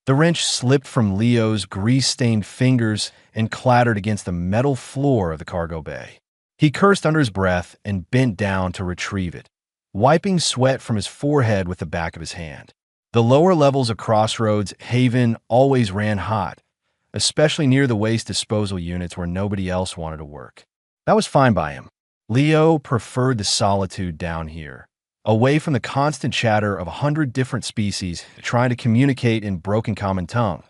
The wrench slipped from Leo's grease-stained fingers and clattered against the metal floor of the cargo bay. He cursed under his breath and bent down to retrieve it, wiping sweat from his forehead with the back of his hand. The lower levels of Crossroads Haven always ran hot, especially near the waste disposal units where nobody else wanted to work. That was fine by him. Leo preferred the solitude down here, away from the constant chatter of 100 different species trying to communicate in broken common tongue.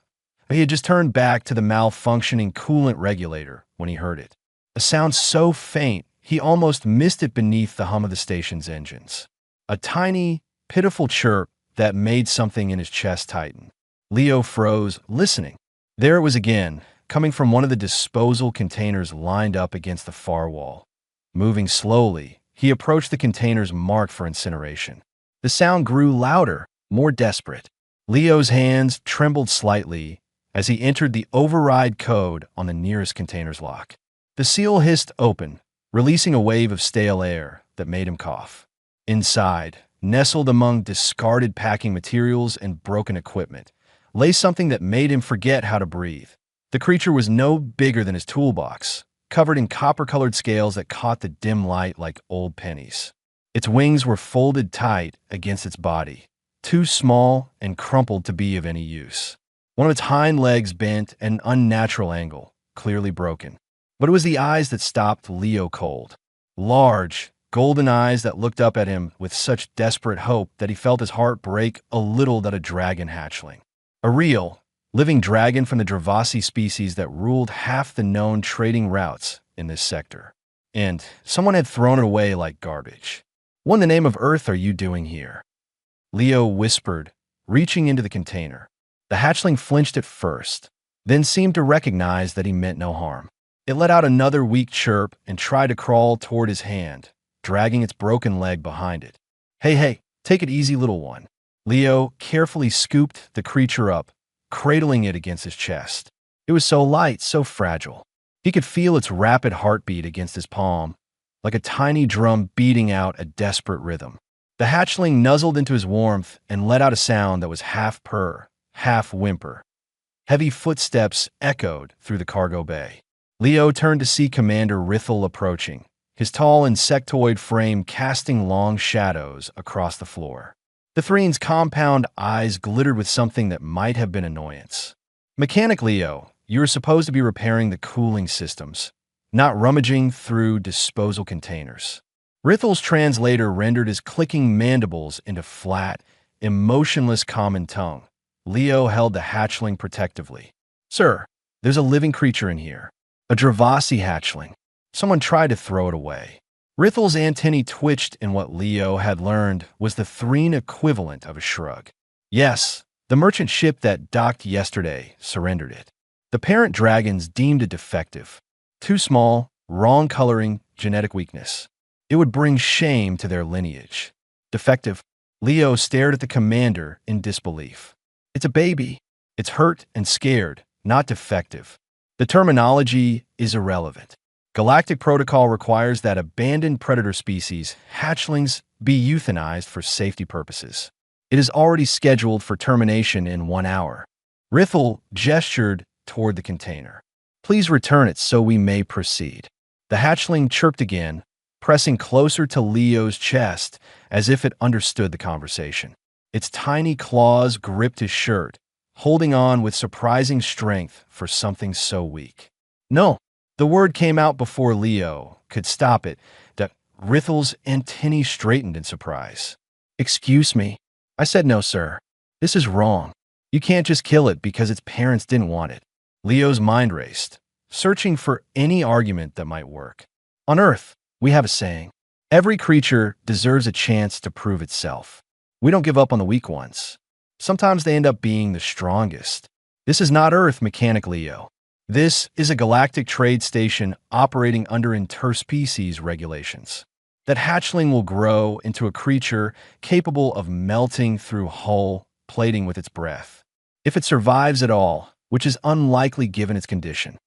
He had just turned back to the malfunctioning coolant regulator when he heard it. A sound so faint, he almost missed it beneath the hum of the station's engines. A tiny, pitiful chirp that made something in his chest tighten. Leo froze, listening. There it was again, coming from one of the disposal containers lined up against the far wall. Moving slowly, he approached the container's marked for incineration. The sound grew louder, more desperate. Leo's hands trembled slightly as he entered the override code on the nearest container's lock. The seal hissed open, releasing a wave of stale air that made him cough. Inside, nestled among discarded packing materials and broken equipment, lay something that made him forget how to breathe. The creature was no bigger than his toolbox, covered in copper-colored scales that caught the dim light like old pennies. Its wings were folded tight against its body, too small and crumpled to be of any use. One of its hind legs bent at an unnatural angle, clearly broken. But it was the eyes that stopped Leo cold. Large, golden eyes that looked up at him with such desperate hope that he felt his heart break a little at a dragon hatchling. A real, living dragon from the Dravasi species that ruled half the known trading routes in this sector. And someone had thrown it away like garbage. What in the name of Earth are you doing here? Leo whispered, reaching into the container. The hatchling flinched at first, then seemed to recognize that he meant no harm. It let out another weak chirp and tried to crawl toward his hand, dragging its broken leg behind it. Hey, take it easy, little one. Leo carefully scooped the creature up, cradling it against his chest. It was so light, so fragile. He could feel its rapid heartbeat against his palm, like a tiny drum beating out a desperate rhythm. The hatchling nuzzled into his warmth and let out a sound that was half purr, half whimper. Heavy footsteps echoed through the cargo bay. Leo turned to see Commander Rithel approaching, his tall insectoid frame casting long shadows across the floor. The Threne's compound eyes glittered with something that might have been annoyance. Mechanic Leo, you were supposed to be repairing the cooling systems, not rummaging through disposal containers. Rithel's translator rendered his clicking mandibles into flat, emotionless common tongue. Leo held the hatchling protectively. Sir, there's a living creature in here. A Dravasi hatchling. Someone tried to throw it away. Rithel's antennae twitched in what Leo had learned was the Threne equivalent of a shrug. Yes, the merchant ship that docked yesterday surrendered it. The parent dragons deemed it defective. Too small, wrong coloring, genetic weakness. It would bring shame to their lineage. Defective. Leo stared at the commander in disbelief. It's a baby. It's hurt and scared, not defective. The terminology is irrelevant. Galactic protocol requires that abandoned predator species, hatchlings, be euthanized for safety purposes. It is already scheduled for termination in 1 hour. Rithel gestured toward the container. Please return it so we may proceed. The hatchling chirped again, pressing closer to Leo's chest as if it understood the conversation. Its tiny claws gripped his shirt, holding on with surprising strength for something so weak. No, the word came out before Leo could stop it. Rithel's antennae straightened in surprise. Excuse me. I said no, sir. This is wrong. You can't just kill it because its parents didn't want it. Leo's mind raced, searching for any argument that might work. On Earth, we have a saying. Every creature deserves a chance to prove itself. We don't give up on the weak ones. Sometimes they end up being the strongest. This is not Earth, Mechanic Leo. This is a galactic trade station operating under interspecies regulations. That hatchling will grow into a creature capable of melting through hull plating with its breath. If it survives at all, which is unlikely given its condition.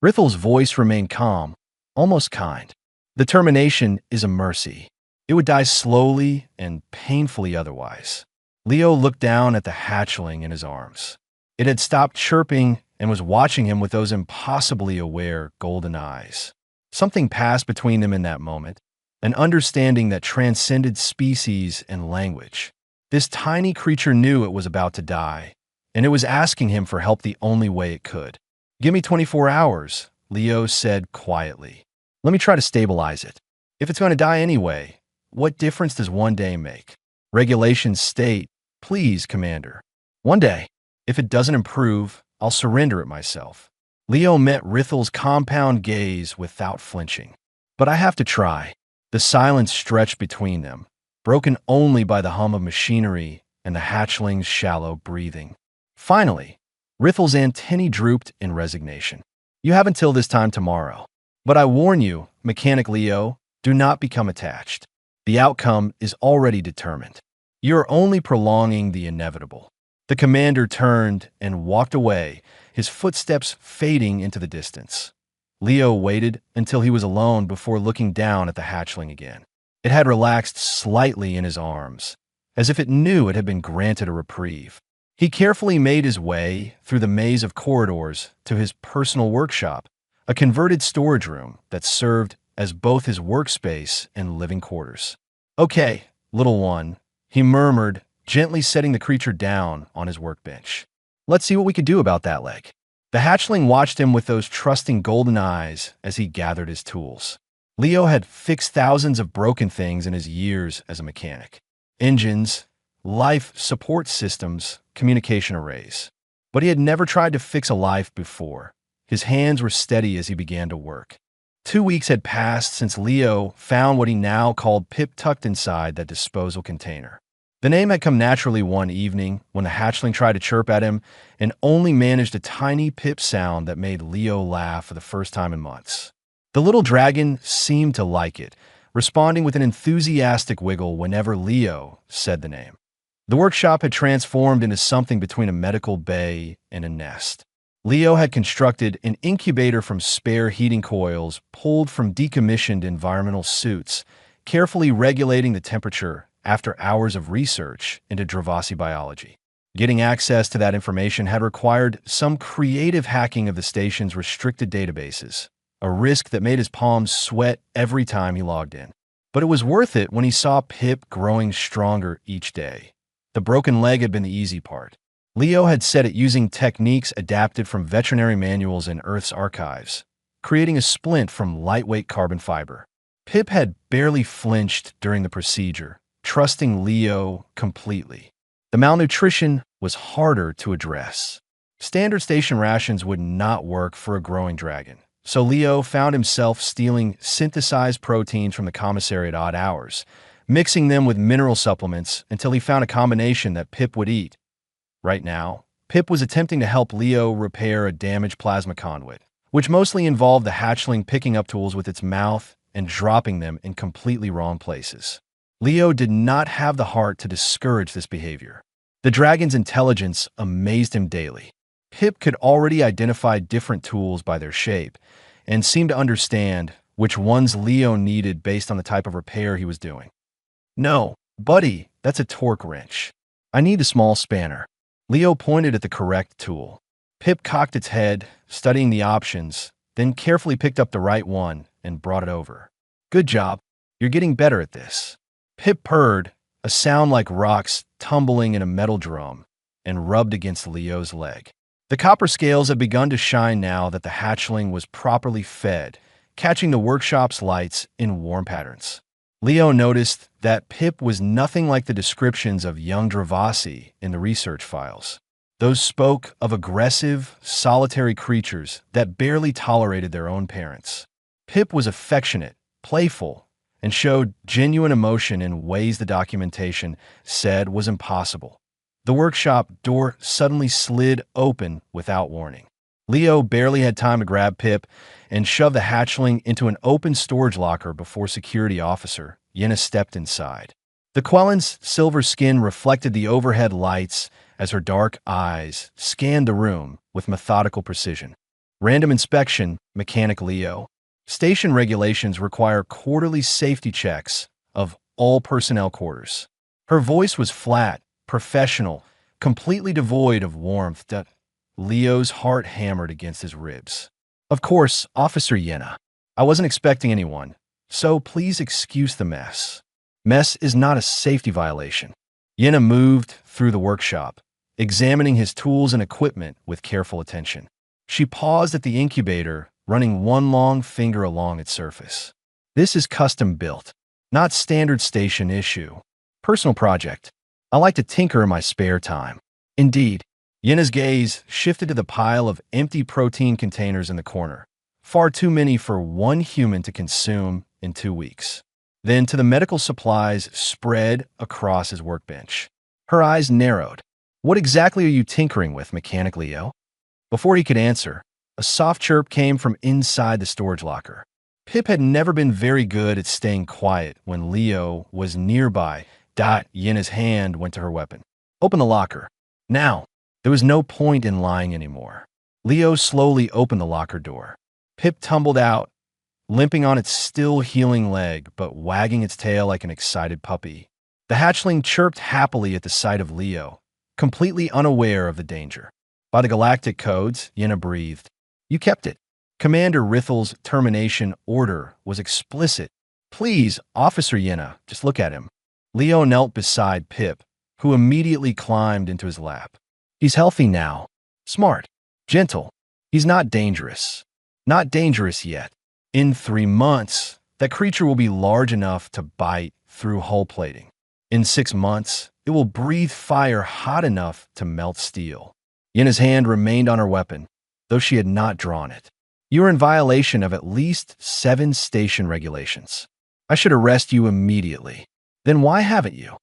Rithel's voice remained calm, almost kind. The termination is a mercy. It would die slowly and painfully otherwise. Leo looked down at the hatchling in his arms. It had stopped chirping and was watching him with those impossibly aware golden eyes. Something passed between them in that moment, an understanding that transcended species and language. This tiny creature knew it was about to die, and it was asking him for help the only way it could. "Give me 24 hours, Leo said quietly. "Let me try to stabilize it. If it's going to die anyway, what difference does one day make? Regulations state, please, Commander. One day, if it doesn't improve, I'll surrender it myself." Leo met Rithel's compound gaze without flinching. "But I have to try." The silence stretched between them, broken only by the hum of machinery and the hatchling's shallow breathing. Finally, Rithel's antennae drooped in resignation. "You have until this time tomorrow. But I warn you, Mechanic Leo, do not become attached. The outcome is already determined. You're only prolonging the inevitable." The commander turned and walked away, his footsteps fading into the distance. Leo waited until he was alone before looking down at the hatchling again. It had relaxed slightly in his arms, as if it knew it had been granted a reprieve. He carefully made his way through the maze of corridors to his personal workshop, a converted storage room that served as both his workspace and living quarters. "Okay, little one," he murmured, gently setting the creature down on his workbench. "Let's see what we could do about that leg." The hatchling watched him with those trusting golden eyes as he gathered his tools. Leo had fixed thousands of broken things in his years as a mechanic. Engines, life support systems, communication arrays. But he had never tried to fix a life before. His hands were steady as he began to work. 2 weeks had passed since Leo found what he now called Pip tucked inside that disposal container. The name had come naturally one evening when the hatchling tried to chirp at him and only managed a tiny pip sound that made Leo laugh for the first time in months. The little dragon seemed to like it, responding with an enthusiastic wiggle whenever Leo said the name. The workshop had transformed into something between a medical bay and a nest. Leo had constructed an incubator from spare heating coils pulled from decommissioned environmental suits, carefully regulating the temperature after hours of research into Dravasi biology. Getting access to that information had required some creative hacking of the station's restricted databases, a risk that made his palms sweat every time he logged in. But it was worth it when he saw Pip growing stronger each day. The broken leg had been the easy part. Leo had set it using techniques adapted from veterinary manuals in Earth's archives, creating a splint from lightweight carbon fiber. Pip had barely flinched during the procedure, trusting Leo completely. The malnutrition was harder to address. Standard station rations would not work for a growing dragon, so Leo found himself stealing synthesized proteins from the commissary at odd hours, mixing them with mineral supplements until he found a combination that Pip would eat. Right now, Pip was attempting to help Leo repair a damaged plasma conduit, which mostly involved the hatchling picking up tools with its mouth and dropping them in completely wrong places. Leo did not have the heart to discourage this behavior. The dragon's intelligence amazed him daily. Pip could already identify different tools by their shape and seemed to understand which ones Leo needed based on the type of repair he was doing. "No, buddy, that's a torque wrench. I need a small spanner." Leo pointed at the correct tool. Pip cocked its head, studying the options, then carefully picked up the right one and brought it over. "Good job. You're getting better at this." Pip purred, a sound like rocks tumbling in a metal drum, and rubbed against Leo's leg. The copper scales had begun to shine now that the hatchling was properly fed, catching the workshop's lights in warm patterns. Leo noticed that Pip was nothing like the descriptions of young Dravasi in the research files. Those spoke of aggressive, solitary creatures that barely tolerated their own parents. Pip was affectionate, playful, and showed genuine emotion in ways the documentation said was impossible. The workshop door suddenly slid open without warning. Leo barely had time to grab Pip and shove the hatchling into an open storage locker before security officer Yenna stepped inside. The Quellen's silver skin reflected the overhead lights as her dark eyes scanned the room with methodical precision. "Random inspection, Mechanic Leo. Station regulations require quarterly safety checks of all personnel quarters." Her voice was flat, professional, completely devoid of warmth. Leo's heart hammered against his ribs. Of course, Officer Yenna. I wasn't expecting anyone, so please excuse the mess. Mess is not a safety violation. Yenna moved through the workshop, examining his tools and equipment with careful attention. She paused at the incubator, running one long finger along its surface. This is custom built, not standard station issue. Personal project. I like to tinker in my spare time. Indeed. Yenna's gaze shifted to the pile of empty protein containers in the corner. Far too many for one human to consume in 2 weeks. Then to the medical supplies spread across his workbench. Her eyes narrowed. What exactly are you tinkering with, Mechanic Leo? Before he could answer, a soft chirp came from inside the storage locker. Pip had never been very good at staying quiet when Leo was nearby. Yenna's hand went to her weapon. Open the locker. Now. There was no point in lying anymore. Leo slowly opened the locker door. Pip tumbled out, limping on its still healing leg, but wagging its tail like an excited puppy. The hatchling chirped happily at the sight of Leo, completely unaware of the danger. By the galactic codes, Yenna breathed. You kept it. Commander Rithel's termination order was explicit. Please, Officer Yenna, just look at him. Leo knelt beside Pip, who immediately climbed into his lap. He's healthy now. Smart. Gentle. He's not dangerous. Not dangerous yet. In 3 months, that creature will be large enough to bite through hull plating. In 6 months, it will breathe fire hot enough to melt steel. Yenna's hand remained on her weapon, though she had not drawn it. You are in violation of at least 7 station regulations. I should arrest you immediately. Then why haven't you?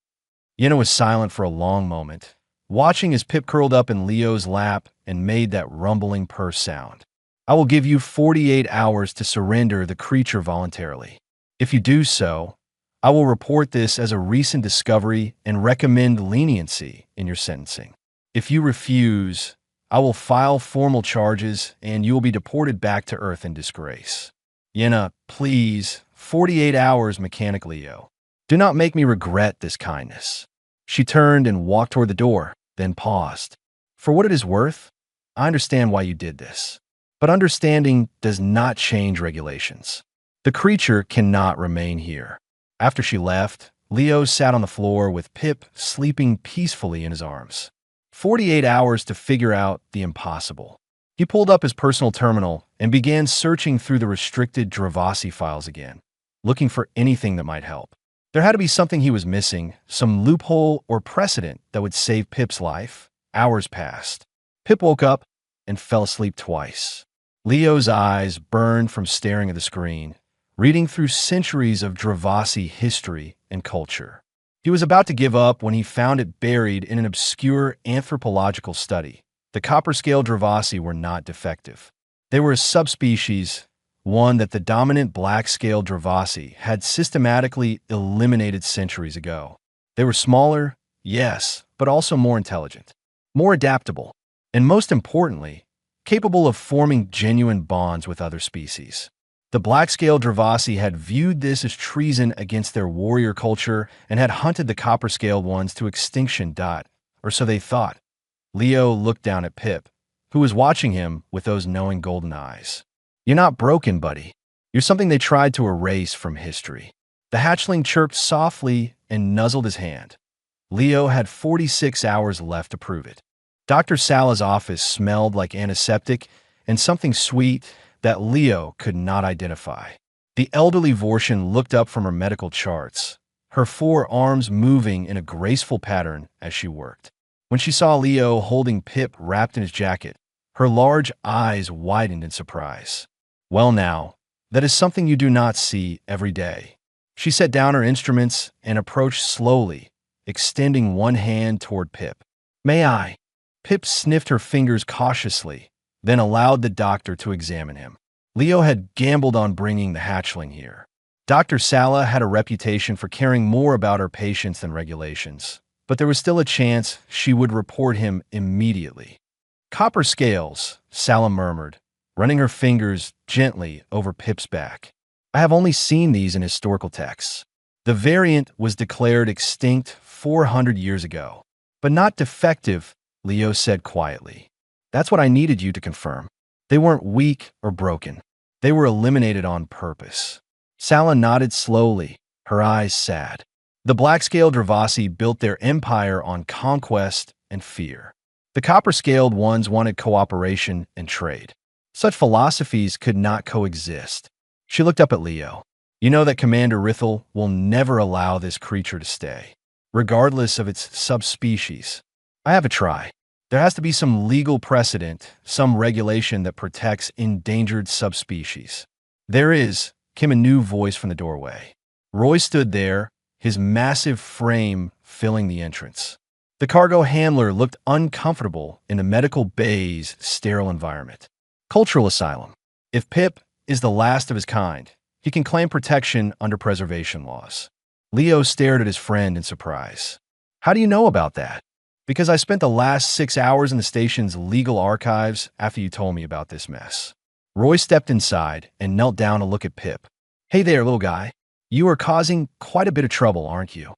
Yenna was silent for a long moment, watching as Pip curled up in Leo's lap and made that rumbling purr sound. I will give you 48 hours to surrender the creature voluntarily. If you do so, I will report this as a recent discovery and recommend leniency in your sentencing. If you refuse, I will file formal charges and you will be deported back to Earth in disgrace. Yenna, please, 48 hours, Mechanic Leo. Do not make me regret this kindness. She turned and walked toward the door, then paused. For what it is worth, I understand why you did this. But understanding does not change regulations. The creature cannot remain here. After she left, Leo sat on the floor with Pip sleeping peacefully in his arms. 48 hours to figure out the impossible. He pulled up his personal terminal and began searching through the restricted Dravasi files again, looking for anything that might help. There had to be something he was missing, some loophole or precedent that would save Pip's life. Hours passed. Pip woke up and fell asleep twice. Leo's eyes burned from staring at the screen, reading through centuries of Dravasi history and culture. He was about to give up when he found it buried in an obscure anthropological study. The copper-scale Dravasi were not defective. They were a subspecies, one that the dominant black-scale Dravasi had systematically eliminated centuries ago. They were smaller, yes, but also more intelligent, more adaptable, and most importantly, capable of forming genuine bonds with other species. The black-scale Dravasi had viewed this as treason against their warrior culture and had hunted the copper-scaled ones to extinction. Or so they thought. Leo looked down at Pip, who was watching him with those knowing golden eyes. You're not broken, buddy. You're something they tried to erase from history. The hatchling chirped softly and nuzzled his hand. Leo had 46 hours left to prove it. Dr. Sala's office smelled like antiseptic and something sweet that Leo could not identify. The elderly Vortian looked up from her medical charts, her 4 arms moving in a graceful pattern as she worked. When she saw Leo holding Pip wrapped in his jacket, her large eyes widened in surprise. Well now, that is something you do not see every day. She set down her instruments and approached slowly, extending one hand toward Pip. May I? Pip sniffed her fingers cautiously, then allowed the doctor to examine him. Leo had gambled on bringing the hatchling here. Dr. Sala had a reputation for caring more about her patients than regulations, but there was still a chance she would report him immediately. Copper scales, Sala murmured, running her fingers gently over Pip's back. I have only seen these in historical texts. The variant was declared extinct 400 years ago, but not defective, Leo said quietly. That's what I needed you to confirm. They weren't weak or broken. They were eliminated on purpose. Sala nodded slowly, her eyes sad. The black-scaled Dravasi built their empire on conquest and fear. The copper-scaled ones wanted cooperation and trade. Such philosophies could not coexist. She looked up at Leo. You know that Commander Rithel will never allow this creature to stay, regardless of its subspecies. I have a try. There has to be some legal precedent, some regulation that protects endangered subspecies. There is, came a new voice from the doorway. Roy stood there, his massive frame filling the entrance. The cargo handler looked uncomfortable in the medical bay's sterile environment. Cultural asylum. If Pip is the last of his kind, he can claim protection under preservation laws. Leo stared at his friend in surprise. How do you know about that? Because I spent the last 6 hours in the station's legal archives after you told me about this mess. Roy stepped inside and knelt down to look at Pip. Hey there, little guy. You are causing quite a bit of trouble, aren't you?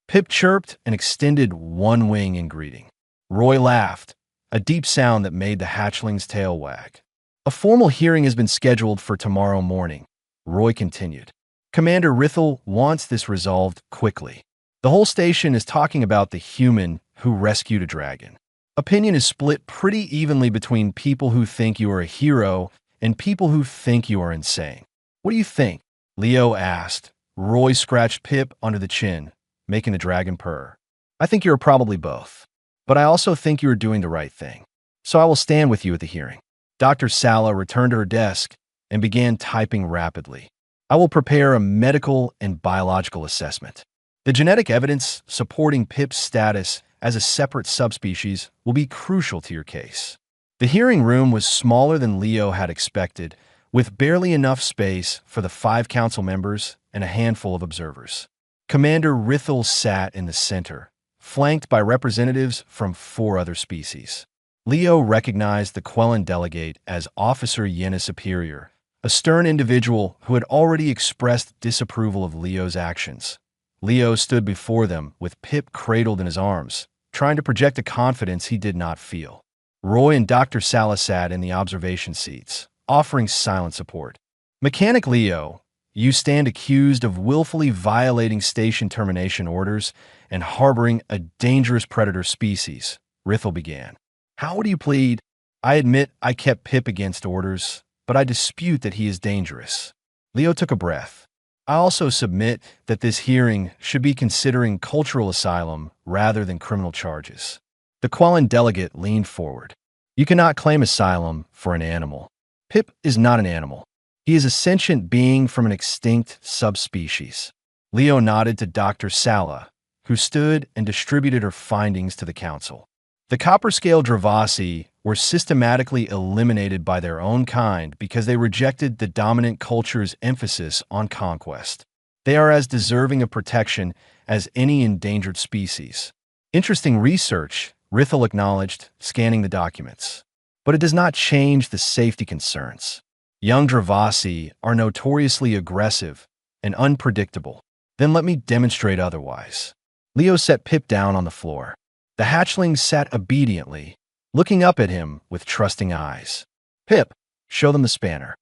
Pip chirped and extended one wing in greeting. Roy laughed, a deep sound that made the hatchling's tail wag. A formal hearing has been scheduled for tomorrow morning, Roy continued. Commander Rithel wants this resolved quickly. The whole station is talking about the human who rescued a dragon. Opinion is split pretty evenly between people who think you are a hero and people who think you are insane. What do you think? Leo asked. Roy scratched Pip under the chin, making the dragon purr. I think you are probably both. But I also think you are doing the right thing. So I will stand with you at the hearing. Dr. Sala returned to her desk and began typing rapidly. I will prepare a medical and biological assessment. The genetic evidence supporting Pip's status as a separate subspecies will be crucial to your case. The hearing room was smaller than Leo had expected, with barely enough space for the 5 council members and a handful of observers. Commander Rithel sat in the center, flanked by representatives from 4 other species. Leo recognized the Quellan delegate as Officer Yena Superior, a stern individual who had already expressed disapproval of Leo's actions. Leo stood before them with Pip cradled in his arms, trying to project a confidence he did not feel. Roy and Dr. Sala sat in the observation seats, offering silent support. Mechanic Leo, you stand accused of willfully violating station termination orders and harboring a dangerous predator species, Rithel began. How would you plead? I admit I kept Pip against orders, but I dispute that he is dangerous. Leo took a breath. I also submit that this hearing should be considering cultural asylum rather than criminal charges. The Quellan delegate leaned forward. You cannot claim asylum for an animal. Pip is not an animal. He is a sentient being from an extinct subspecies. Leo nodded to Dr. Sala, who stood and distributed her findings to the council. The copper-scaled Dravasi were systematically eliminated by their own kind because they rejected the dominant culture's emphasis on conquest. They are as deserving of protection as any endangered species. Interesting research, Rithel acknowledged, scanning the documents. But it does not change the safety concerns. Young Dravasi are notoriously aggressive and unpredictable. Then let me demonstrate otherwise. Leo set Pip down on the floor. The hatchling sat obediently, looking up at him with trusting eyes. Pip, show them the spanner.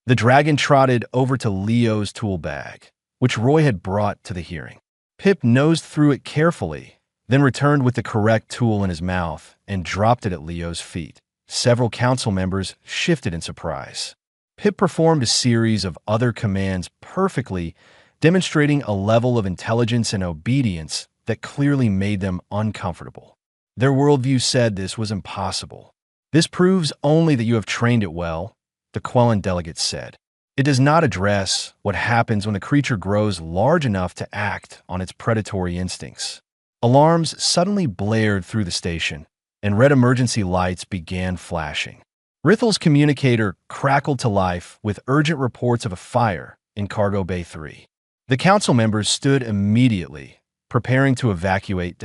The dragon trotted over to Leo's tool bag, which Roy had brought to the hearing. Pip nosed through it carefully, then returned with the correct tool in his mouth and dropped it at Leo's feet. Several council members shifted in surprise. Pip performed a series of other commands perfectly, demonstrating a level of intelligence and obedience that clearly made them uncomfortable. Their worldview said this was impossible. This proves only that you have trained it well, the Quellan delegate said. It does not address what happens when the creature grows large enough to act on its predatory instincts. Alarms suddenly blared through the station, and red emergency lights began flashing. Rithel's communicator crackled to life with urgent reports of a fire in Cargo Bay 3. The council members stood immediately, preparing to evacuate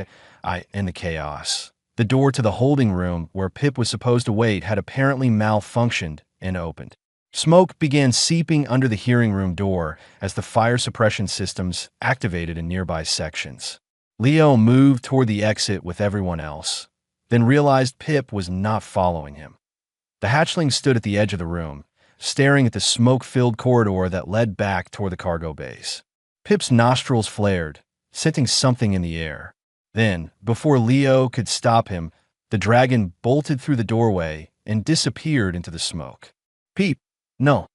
in the chaos. The door to the holding room where Pip was supposed to wait had apparently malfunctioned and opened. Smoke began seeping under the hearing room door as the fire suppression systems activated in nearby sections. Leo moved toward the exit with everyone else. then realized Pip was not following him. The hatchling stood at the edge of the room, staring at the smoke-filled corridor that led back toward the cargo bays. Pip's nostrils flared, scenting something in the air. Then, before Leo could stop him, the dragon bolted through the doorway and disappeared into the smoke. "Pip, no!"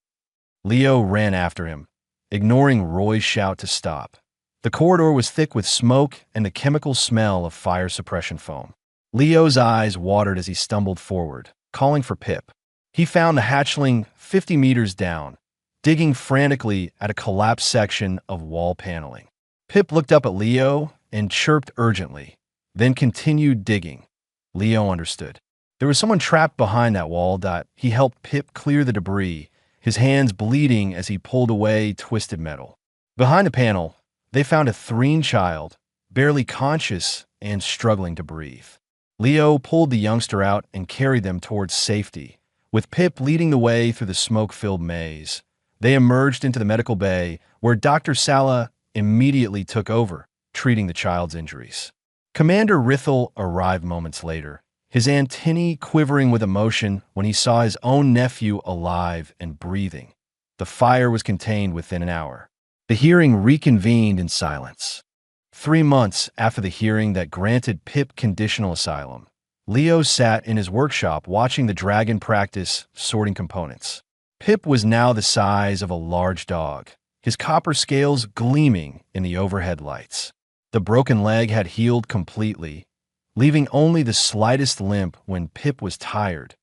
Leo ran after him, ignoring Roy's shout to stop. The corridor was thick with smoke and the chemical smell of fire suppression foam. Leo's eyes watered as he stumbled forward, calling for Pip. He found the hatchling 50 meters down, digging frantically at a collapsed section of wall paneling. Pip looked up at Leo and chirped urgently, then continued digging. Leo understood. There was someone trapped behind that wall. He helped Pip clear the debris, his hands bleeding as he pulled away twisted metal. Behind the panel, they found a Threen child, barely conscious and struggling to breathe. Leo pulled the youngster out and carried them towards safety, with Pip leading the way through the smoke-filled maze. They emerged into the medical bay, where Dr. Sala immediately took over, treating the child's injuries. Commander Rithel arrived moments later, his antennae quivering with emotion when he saw his own nephew alive and breathing. The fire was contained within an hour. The hearing reconvened in silence. 3 months after the hearing that granted Pip conditional asylum, Leo sat in his workshop watching the dragon practice sorting components. Pip was now the size of a large dog, his copper scales gleaming in the overhead lights. The broken leg had healed completely, leaving only the slightest limp when Pip was tired.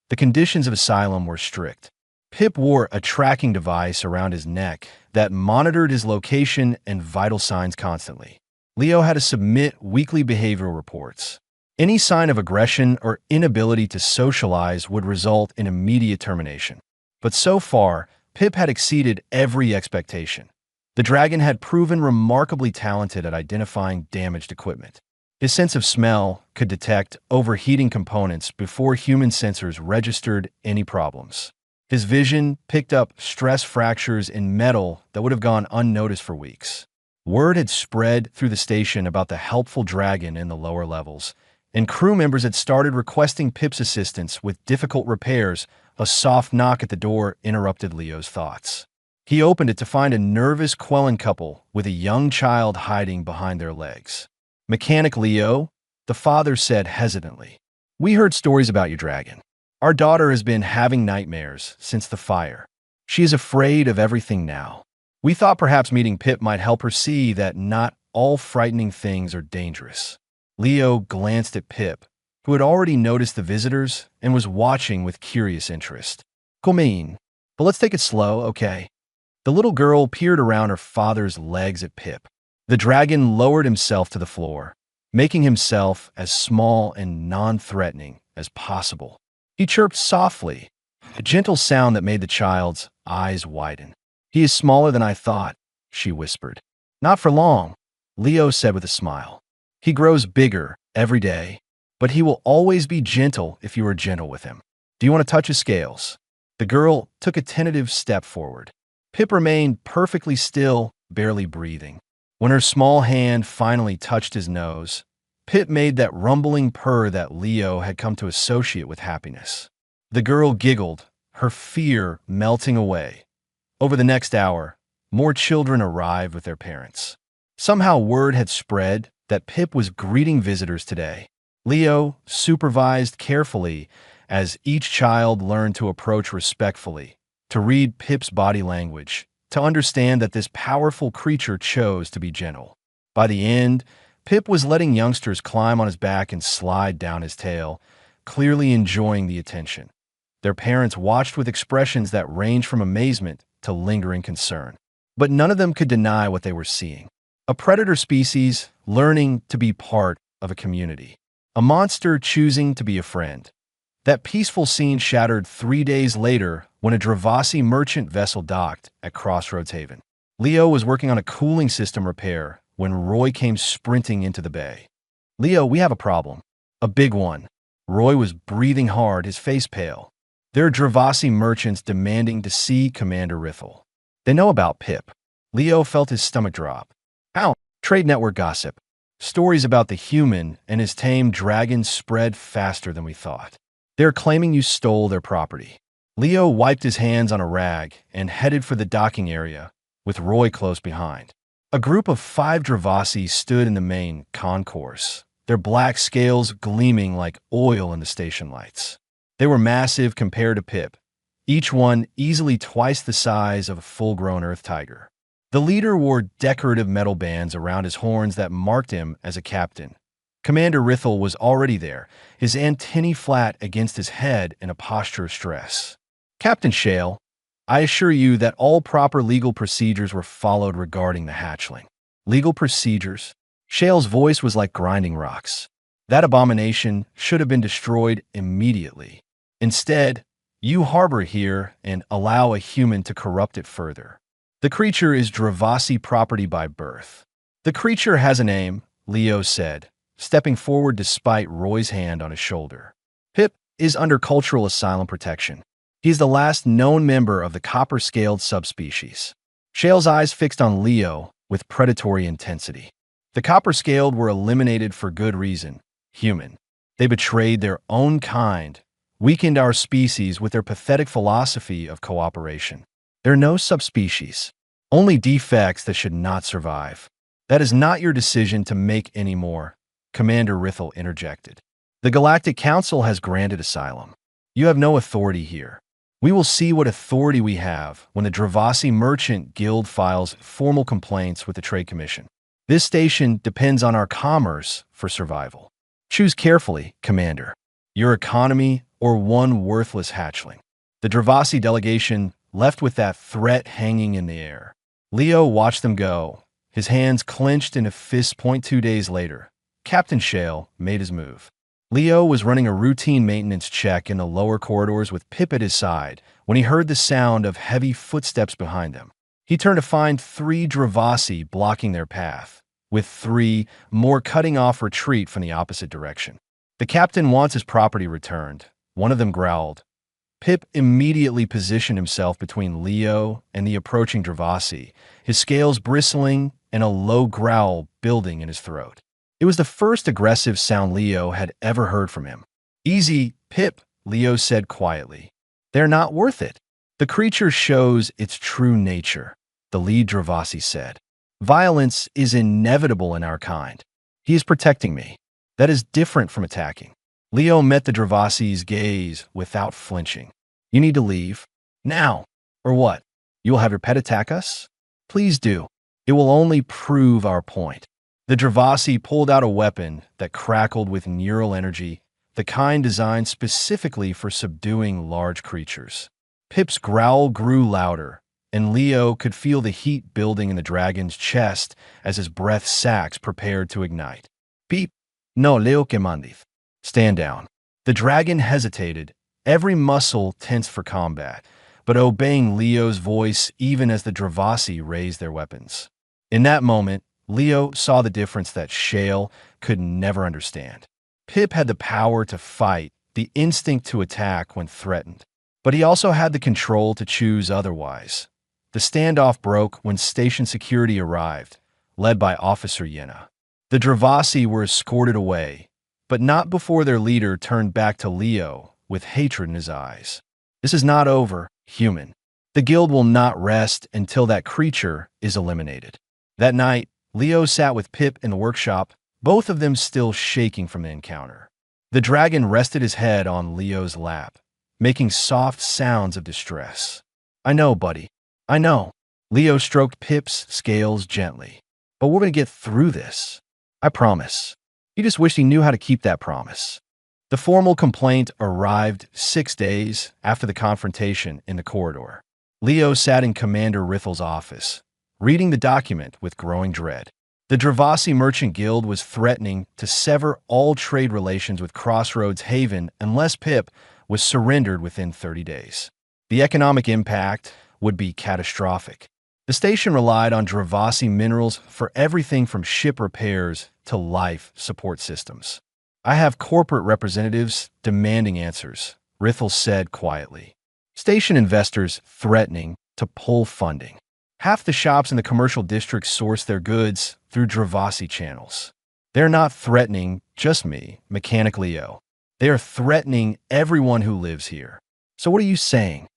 The conditions of asylum were strict. Pip wore a tracking device around his neck that monitored his location and vital signs constantly. Leo had to submit weekly behavioral reports. Any sign of aggression or inability to socialize would result in immediate termination. But so far, Pip had exceeded every expectation. The dragon had proven remarkably talented at identifying damaged equipment. His sense of smell could detect overheating components before human sensors registered any problems. His vision picked up stress fractures in metal that would have gone unnoticed for weeks. Word had spread through the station about the helpful dragon in the lower levels, and crew members had started requesting Pip's assistance with difficult repairs. A soft knock at the door interrupted Leo's thoughts. He opened it to find a nervous Quellen couple with a young child hiding behind their legs. "Mechanic Leo," the father said hesitantly. "We heard stories about your dragon. Our daughter has been having nightmares since the fire. She is afraid of everything now. We thought perhaps meeting Pip might help her see that not all frightening things are dangerous." Leo glanced at Pip, who had already noticed the visitors and was watching with curious interest. "Come in, but let's take it slow, okay?" The little girl peered around her father's legs at Pip. The dragon lowered himself to the floor, making himself as small and non-threatening as possible. He chirped softly, a gentle sound that made the child's eyes widen. "He is smaller than I thought," she whispered. "Not for long," Leo said with a smile. "He grows bigger every day, but he will always be gentle if you are gentle with him. Do you want to touch his scales?" The girl took a tentative step forward. Pip remained perfectly still, barely breathing. When her small hand finally touched his nose, Pip made that rumbling purr that Leo had come to associate with happiness. The girl giggled, her fear melting away. Over the next hour, more children arrived with their parents. Somehow word had spread that Pip was greeting visitors today. Leo supervised carefully as each child learned to approach respectfully, to read Pip's body language, to understand that this powerful creature chose to be gentle. By the end, Pip was letting youngsters climb on his back and slide down his tail, clearly enjoying the attention. Their parents watched with expressions that ranged from amazement to lingering concern. But none of them could deny what they were seeing. A predator species learning to be part of a community. A monster choosing to be a friend. That peaceful scene shattered 3 days later when a Dravasi merchant vessel docked at Crossroads Haven. Leo was working on a cooling system repair when Roy came sprinting into the bay. "Leo, we have a problem. A big one." Roy was breathing hard, his face pale. "There are Dravasi merchants demanding to see Commander Rithel. They know about Pip." Leo felt his stomach drop. "How? Trade network gossip. Stories about the human and his tame dragon spread faster than we thought. They're claiming you stole their property." Leo wiped his hands on a rag and headed for the docking area, with Roy close behind. A group of 5 Dravasi stood in the main concourse, their black scales gleaming like oil in the station lights. They were massive compared to Pip, each one easily twice the size of a full-grown Earth tiger. The leader wore decorative metal bands around his horns that marked him as a captain. Commander Rithel was already there, his antennae flat against his head in a posture of stress. "Captain Shale, I assure you that all proper legal procedures were followed regarding the hatchling." "Legal procedures?" Shale's voice was like grinding rocks. "That abomination should have been destroyed immediately. Instead, you harbor here and allow a human to corrupt it further. The creature is Dravasi property by birth." "The creature has a name," Leo said, stepping forward despite Roy's hand on his shoulder. "Pip is under cultural asylum protection. He is the last known member of the copper-scaled subspecies." Shale's eyes fixed on Leo with predatory intensity. "The copper-scaled were eliminated for good reason, human. They betrayed their own kind, weakened our species with their pathetic philosophy of cooperation. There are no subspecies, only defects that should not survive." "That is not your decision to make anymore," Commander Rithel interjected. "The Galactic Council has granted asylum. You have no authority here. We will see what authority we have when the Dravasi Merchant Guild files formal complaints with the Trade Commission. This station depends on our commerce for survival. Choose carefully, Commander. Your economy or one worthless hatchling." The Dravasi delegation left with that threat hanging in the air. Leo watched them go, his hands clenched in a fist point. 2 days later, Captain Shale made his move. Leo was running a routine maintenance check in the lower corridors with Pip at his side when he heard the sound of heavy footsteps behind them. He turned to find 3 Dravasi blocking their path, with 3 more cutting off retreat from the opposite direction. "The captain wants his property returned," one of them growled. Pip immediately positioned himself between Leo and the approaching Dravasi, his scales bristling and a low growl building in his throat. It was the first aggressive sound Leo had ever heard from him. "Easy, Pip," Leo said quietly. "They're not worth it." "The creature shows its true nature," the lead Dravasi said. "Violence is inevitable in our kind. He is protecting me. That is different from attacking." Leo met the Dravasi's gaze without flinching. "You need to leave. Now. Or what? You will have your pet attack us? Please do. It will only prove our point." The Dravasi pulled out a weapon that crackled with neural energy, the kind designed specifically for subduing large creatures. Pip's growl grew louder, and Leo could feel the heat building in the dragon's chest as his breath sacs prepared to ignite. "Pip, no Leo que mandith. Stand down." The dragon hesitated, every muscle tense for combat, but obeying Leo's voice even as the Dravasi raised their weapons. In that moment, Leo saw the difference that Shale could never understand. Pip had the power to fight, the instinct to attack when threatened, but he also had the control to choose otherwise. The standoff broke when station security arrived, led by Officer Yenna. The Dravasi were escorted away, but not before their leader turned back to Leo with hatred in his eyes. "This is not over, human. The guild will not rest until that creature is eliminated." That night, Leo sat with Pip in the workshop, both of them still shaking from the encounter. The dragon rested his head on Leo's lap, making soft sounds of distress. "I know, buddy. I know." Leo stroked Pip's scales gently. "But we're going to get through this. I promise." He just wished he knew how to keep that promise. The formal complaint arrived 6 days after the confrontation in the corridor. Leo sat in Commander Rithel's office, reading the document with growing dread. The Dravasi Merchant Guild was threatening to sever all trade relations with Crossroads Haven unless Pip was surrendered within 30 days. The economic impact would be catastrophic. The station relied on Dravasi minerals for everything from ship repairs to life support systems. "I have corporate representatives demanding answers," Rithel said quietly. "Station investors threatening to pull funding. Half the shops in the commercial district source their goods through Dravasi channels. They're not threatening just me, Mechanic Leo. They are threatening everyone who lives here. So what are you saying?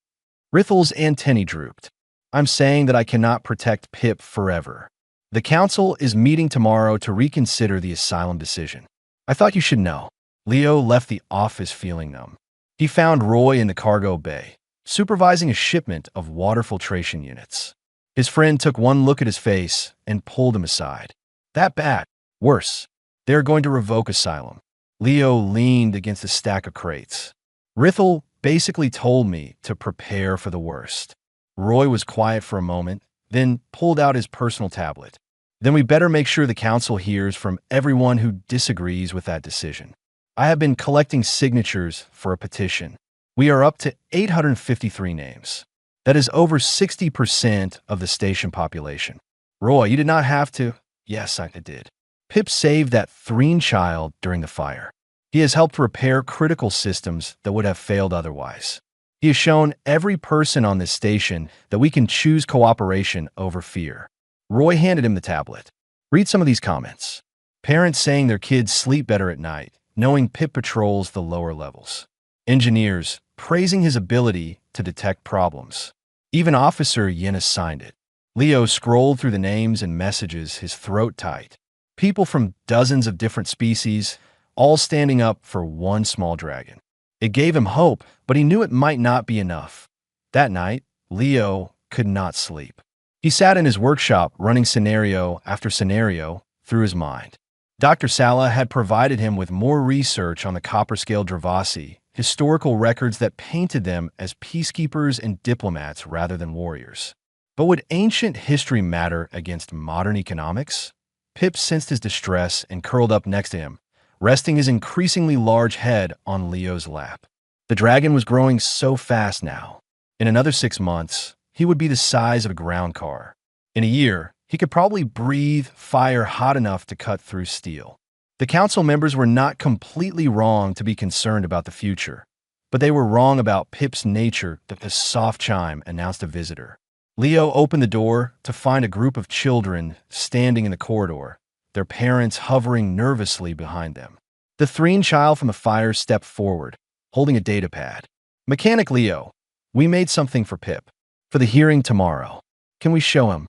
Rithel's antennae drooped. I'm saying that I cannot protect Pip forever. The council is meeting tomorrow to reconsider the asylum decision. I thought you should know. Leo left the office feeling numb. He found Roy in the cargo bay, supervising a shipment of water filtration units. His friend took one look at his face and pulled him aside. That bad. Worse. They're going to revoke asylum. Leo leaned against a stack of crates. Rithel basically told me to prepare for the worst. Roy was quiet for a moment, then pulled out his personal tablet. Then we better make sure the council hears from everyone who disagrees with that decision. I have been collecting signatures for a petition. We are up to 853 names. That is over 60% of the station population. Roy, you did not have to. Yes, I did. Pip saved that Threen child during the fire. He has helped repair critical systems that would have failed otherwise. He has shown every person on this station that we can choose cooperation over fear. Roy handed him the tablet. Read some of these comments. Parents saying their kids sleep better at night, knowing Pip patrols the lower levels. Engineers praising his ability to detect problems. Even Officer Yenna signed it. Leo scrolled through the names and messages, his throat tight. People from dozens of different species, all standing up for one small dragon. It gave him hope, but he knew it might not be enough. That night, Leo could not sleep. He sat in his workshop running scenario after scenario through his mind. Dr. Sala had provided him with more research on the copper-scaled Dravasi, historical records that painted them as peacekeepers and diplomats rather than warriors. But would ancient history matter against modern economics? Pip sensed his distress and curled up next to him, resting his increasingly large head on Leo's lap. The dragon was growing so fast now. In another 6 months, he would be the size of a ground car. In a year, he could probably breathe fire hot enough to cut through steel. The council members were not completely wrong to be concerned about the future, but they were wrong about Pip's nature that the soft chime announced a visitor. Leo opened the door to find a group of children standing in the corridor, their parents hovering nervously behind them. The Threen child from the fire stepped forward, holding a data pad. Mechanic Leo, we made something for Pip. For the hearing tomorrow. Can we show him?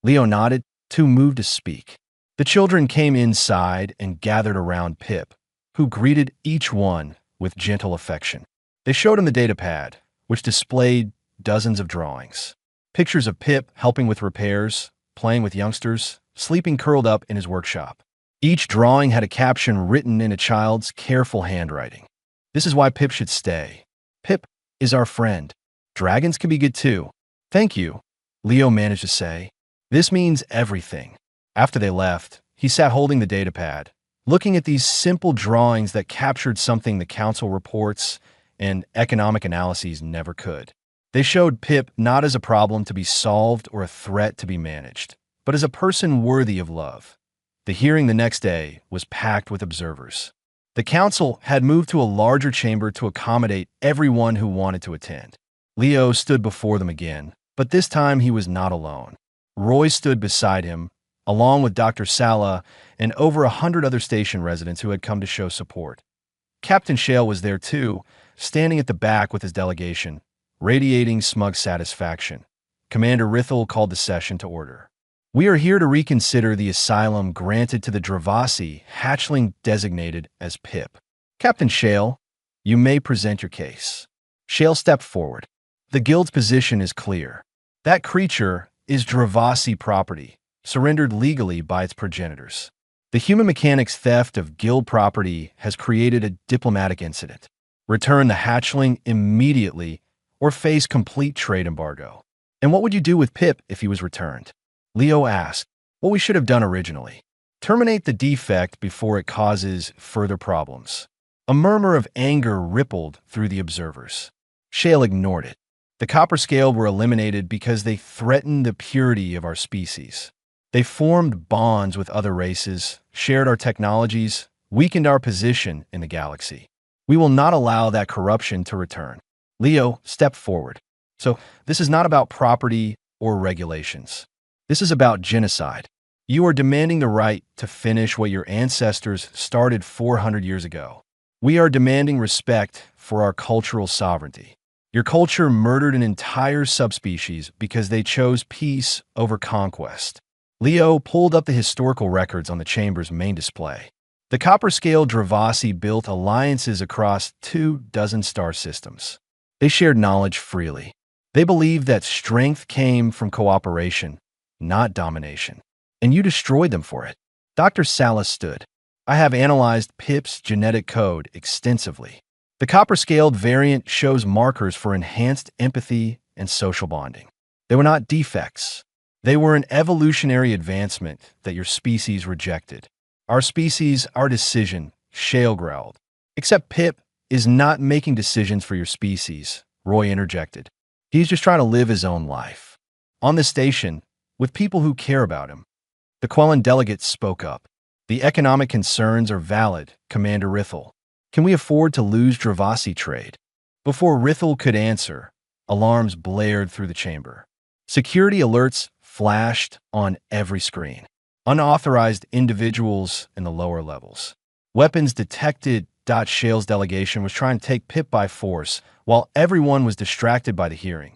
Leo nodded, too moved to speak. The children came inside and gathered around Pip, who greeted each one with gentle affection. They showed him the data pad, which displayed dozens of drawings. Pictures of Pip helping with repairs, playing with youngsters, sleeping curled up in his workshop. Each drawing had a caption written in a child's careful handwriting. This is why Pip should stay. Pip is our friend. Dragons can be good too. Thank you, Leo managed to say. This means everything. After they left, he sat holding the data pad, looking at these simple drawings that captured something the council reports and economic analyses never could. They showed Pip not as a problem to be solved or a threat to be managed, but as a person worthy of love. The hearing the next day was packed with observers. The council had moved to a larger chamber to accommodate everyone who wanted to attend. Leo stood before them again, but this time he was not alone. Roy stood beside him, along with Dr. Sala and over 100 other station residents who had come to show support. Captain Shale was there too, standing at the back with his delegation, radiating smug satisfaction. Commander Rithel called the session to order. We are here to reconsider the asylum granted to the Dravasi hatchling designated as Pip. Captain Shale, you may present your case. Shale stepped forward. The guild's position is clear. That creature is Dravasi property, surrendered legally by its progenitors. The human mechanics theft of guild property has created a diplomatic incident. Return the hatchling immediately or face complete trade embargo. And what would you do with Pip if he was returned? Leo asked, what we should have done originally. Terminate the defect before it causes further problems. A murmur of anger rippled through the observers. Shale ignored it. The copper scaled were eliminated because they threatened the purity of our species. They formed bonds with other races, shared our technologies, weakened our position in the galaxy. We will not allow that corruption to return. Leo stepped forward. So this is not about property or regulations. This is about genocide. You are demanding the right to finish what your ancestors started 400 years ago. We are demanding respect for our cultural sovereignty. Your culture murdered an entire subspecies because they chose peace over conquest. Leo pulled up the historical records on the chamber's main display. The copper-scale Dravasi built alliances across 24 star systems. They shared knowledge freely. They believed that strength came from cooperation, not domination. And you destroyed them for it. Dr. Salas stood. I have analyzed Pip's genetic code extensively. The copper-scaled variant shows markers for enhanced empathy and social bonding. They were not defects. They were an evolutionary advancement that your species rejected. Our species, our decision, Shale growled. Except Pip is not making decisions for your species, Roy interjected. He's just trying to live his own life. On the station, with people who care about him. The Quellan delegate spoke up. The economic concerns are valid, Commander Rithel. Can we afford to lose Dravasi trade? Before Rithel could answer, alarms blared through the chamber. Security alerts flashed on every screen. Unauthorized individuals in the lower levels. Weapons detected. Shale's delegation was trying to take Pip by force, while everyone was distracted by the hearing.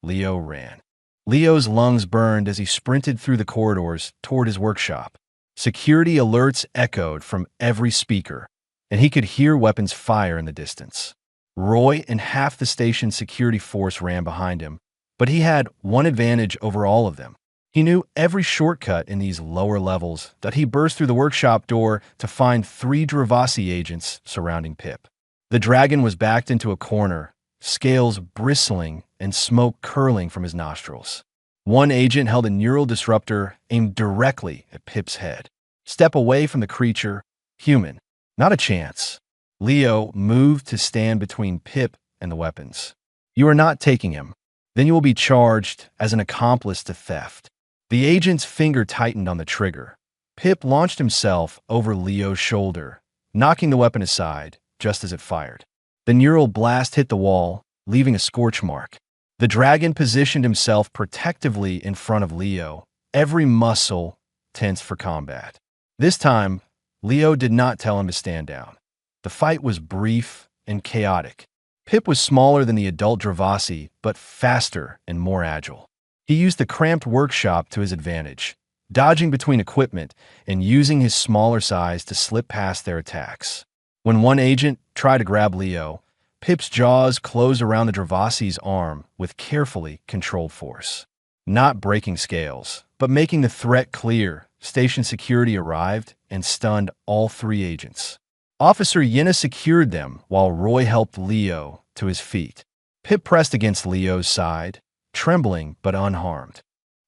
Leo ran. Leo's lungs burned as he sprinted through the corridors toward his workshop. Security alerts echoed from every speaker, and he could hear weapons fire in the distance. Roy and half the station's security force ran behind him, but he had one advantage over all of them. He knew every shortcut in these lower levels that he burst through the workshop door to find 3 Dravasi agents surrounding Pip. The dragon was backed into a corner, scales bristling and smoke curling from his nostrils. One agent held a neural disruptor aimed directly at Pip's head. Step away from the creature, human. Not a chance. Leo moved to stand between Pip and the weapons. You are not taking him. Then you will be charged as an accomplice to theft. The agent's finger tightened on the trigger. Pip launched himself over Leo's shoulder, knocking the weapon aside just as it fired. The neural blast hit the wall, leaving a scorch mark. The dragon positioned himself protectively in front of Leo, every muscle tense for combat. This time, Leo did not tell him to stand down. The fight was brief and chaotic. Pip was smaller than the adult Dravasi, but faster and more agile. He used the cramped workshop to his advantage, dodging between equipment and using his smaller size to slip past their attacks. When one agent tried to grab Leo, Pip's jaws closed around the Dravasi's arm with carefully controlled force. Not breaking scales, but making the threat clear, station security arrived and stunned all 3 agents. Officer Yenna secured them while Roy helped Leo to his feet. Pip pressed against Leo's side, trembling but unharmed.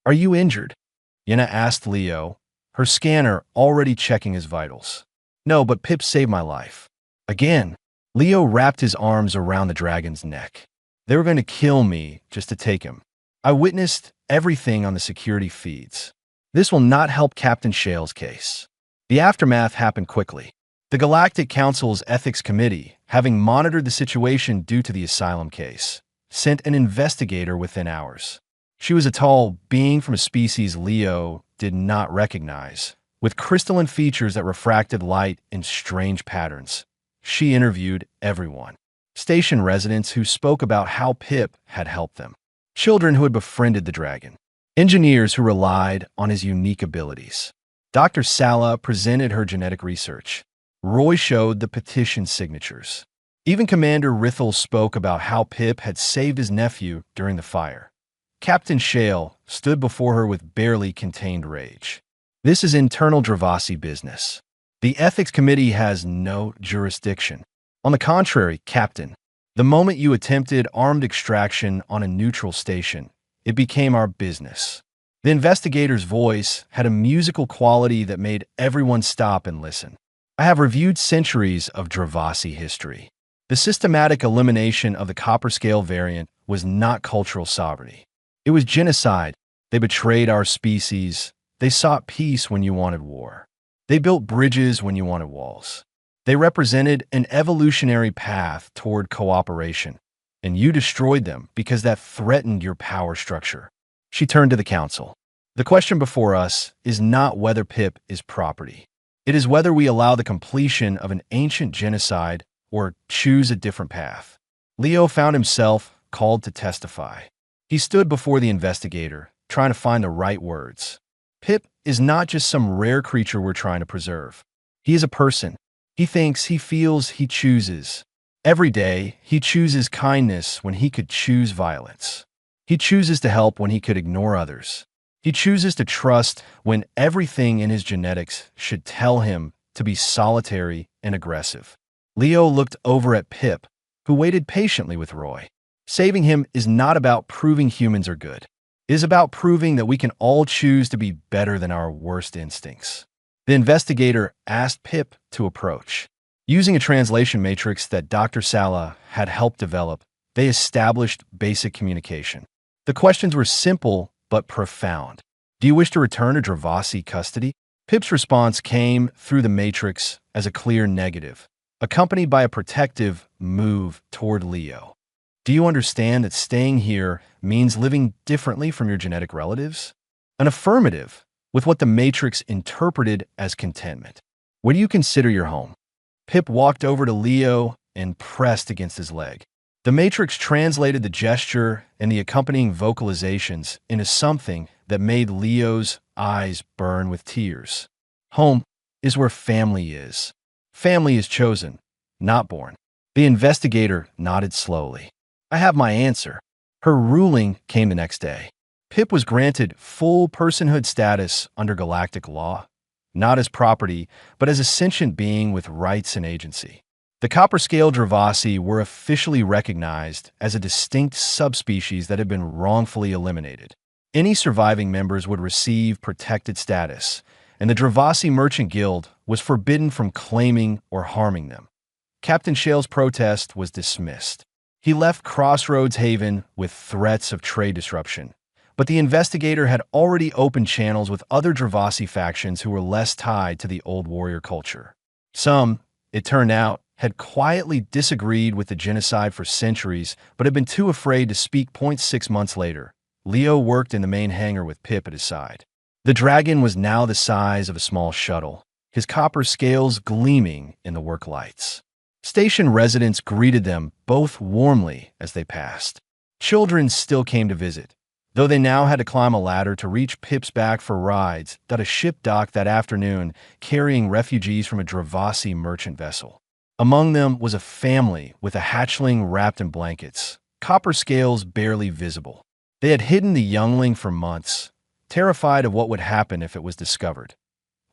Are you injured? Yenna asked Leo, her scanner already checking his vitals. No, but Pip saved my life. Again, Leo wrapped his arms around the dragon's neck. They were going to kill me just to take him. I witnessed everything on the security feeds. This will not help Captain Shale's case. The aftermath happened quickly. The Galactic Council's Ethics Committee, having monitored the situation due to the asylum case, sent an investigator within hours. She was a tall being from a species Leo did not recognize, with crystalline features that refracted light in strange patterns. She interviewed everyone. Station residents who spoke about how Pip had helped them. Children who had befriended the dragon. Engineers who relied on his unique abilities. Dr. Sala presented her genetic research. Roy showed the petition signatures. Even Commander Rithel spoke about how Pip had saved his nephew during the fire. Captain Shale stood before her with barely contained rage. This is internal Dravasi business. The Ethics Committee has no jurisdiction. On the contrary, Captain, the moment you attempted armed extraction on a neutral station, it became our business. The investigator's voice had a musical quality that made everyone stop and listen. I have reviewed centuries of Dravasi history. The systematic elimination of the copper scale variant was not cultural sovereignty. It was genocide. They betrayed our species. They sought peace when you wanted war. They built bridges when you wanted walls. They represented an evolutionary path toward cooperation, and you destroyed them because that threatened your power structure. She turned to the council. The question before us is not whether Pip is property. It is whether we allow the completion of an ancient genocide or choose a different path. Leo found himself called to testify. He stood before the investigator, trying to find the right words. Pip is not just some rare creature we're trying to preserve. He is a person. He thinks, he feels, he chooses. Every day, he chooses kindness when he could choose violence. He chooses to help when he could ignore others. He chooses to trust when everything in his genetics should tell him to be solitary and aggressive. Leo looked over at Pip, who waited patiently with Roy. Saving him is not about proving humans are good. It is about proving that we can all choose to be better than our worst instincts. The investigator asked Pip to approach. Using a translation matrix that Dr. Sala had helped develop, they established basic communication. The questions were simple but profound. Do you wish to return to Dravasi custody? Pip's response came through the matrix as a clear negative, accompanied by a protective move toward Leo. Do you understand that staying here means living differently from your genetic relatives? An affirmative, with what the matrix interpreted as contentment. What do you consider your home? Pip walked over to Leo and pressed against his leg. The matrix translated the gesture and the accompanying vocalizations into something that made Leo's eyes burn with tears. Home is where family is. Family is chosen, not born. The investigator nodded slowly. I have my answer. Her ruling came the next day. Pip was granted full personhood status under galactic law, not as property, but as a sentient being with rights and agency. The copper-scaled Dravasi were officially recognized as a distinct subspecies that had been wrongfully eliminated. Any surviving members would receive protected status, and the Dravasi Merchant Guild was forbidden from claiming or harming them. Captain Shale's protest was dismissed. He left Crossroads Haven with threats of trade disruption, but the investigator had already opened channels with other Dravasi factions who were less tied to the old warrior culture. Some, it turned out, had quietly disagreed with the genocide for centuries, but had been too afraid to speak. 6 months later, Leo worked in the main hangar with Pip at his side. The dragon was now the size of a small shuttle, his copper scales gleaming in the work lights. Station residents greeted them both warmly as they passed. Children still came to visit, though they now had to climb a ladder to reach Pip's back for rides that a ship docked that afternoon carrying refugees from a Dravasi merchant vessel. Among them was a family with a hatchling wrapped in blankets, copper scales barely visible. They had hidden the youngling for months, terrified of what would happen if it was discovered.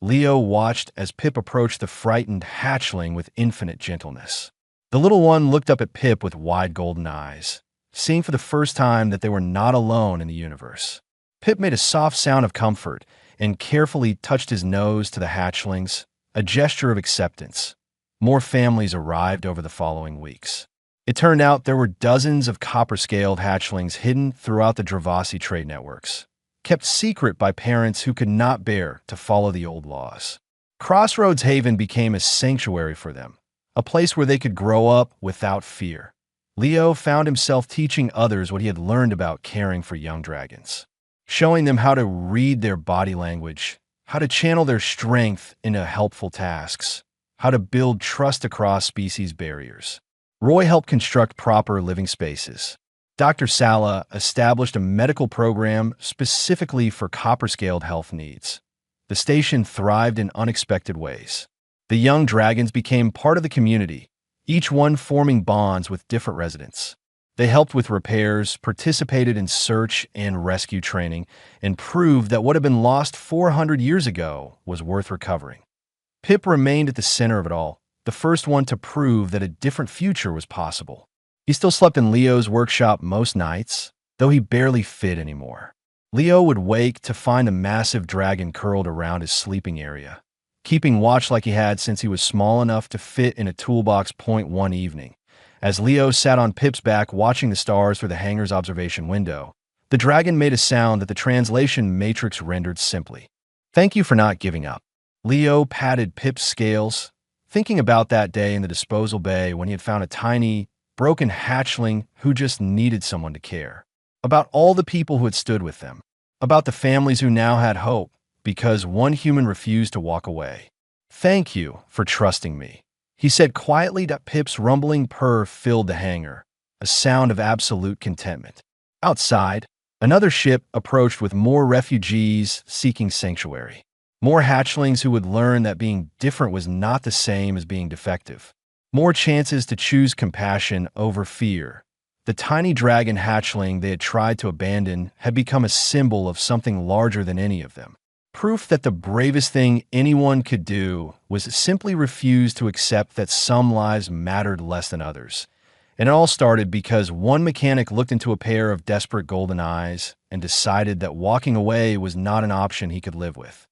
Leo watched as Pip approached the frightened hatchling with infinite gentleness. The little one looked up at Pip with wide golden eyes, seeing for the first time that they were not alone in the universe. Pip made a soft sound of comfort and carefully touched his nose to the hatchlings, a gesture of acceptance. More families arrived over the following weeks. It turned out there were dozens of copper-scaled hatchlings hidden throughout the Dravasi trade networks, kept secret by parents who could not bear to follow the old laws. Crossroads Haven became a sanctuary for them, a place where they could grow up without fear. Leo found himself teaching others what he had learned about caring for young dragons, showing them how to read their body language, how to channel their strength into helpful tasks, how to build trust across species barriers. Roy helped construct proper living spaces. Dr. Sala established a medical program specifically for copper-scaled health needs. The station thrived in unexpected ways. The young dragons became part of the community, each one forming bonds with different residents. They helped with repairs, participated in search and rescue training, and proved that what had been lost 400 years ago was worth recovering. Pip remained at the center of it all, the first one to prove that a different future was possible. He still slept in Leo's workshop most nights, though he barely fit anymore. Leo would wake to find a massive dragon curled around his sleeping area, keeping watch like he had since he was small enough to fit in a toolbox. One evening, as Leo sat on Pip's back watching the stars through the hangar's observation window, the dragon made a sound that the translation matrix rendered simply. Thank you for not giving up. Leo patted Pip's scales, thinking about that day in the disposal bay when he had found a tiny, broken hatchling who just needed someone to care. About all the people who had stood with them. about the families who now had hope because one human refused to walk away. "Thank you for trusting me," he said quietly. That Pip's rumbling purr filled the hangar, a sound of absolute contentment. Outside, another ship approached with more refugees seeking sanctuary. More hatchlings who would learn that being different was not the same as being defective. More chances to choose compassion over fear. The tiny dragon hatchling they had tried to abandon had become a symbol of something larger than any of them. Proof that the bravest thing anyone could do was simply refuse to accept that some lives mattered less than others. And it all started because one mechanic looked into a pair of desperate golden eyes and decided that walking away was not an option he could live with.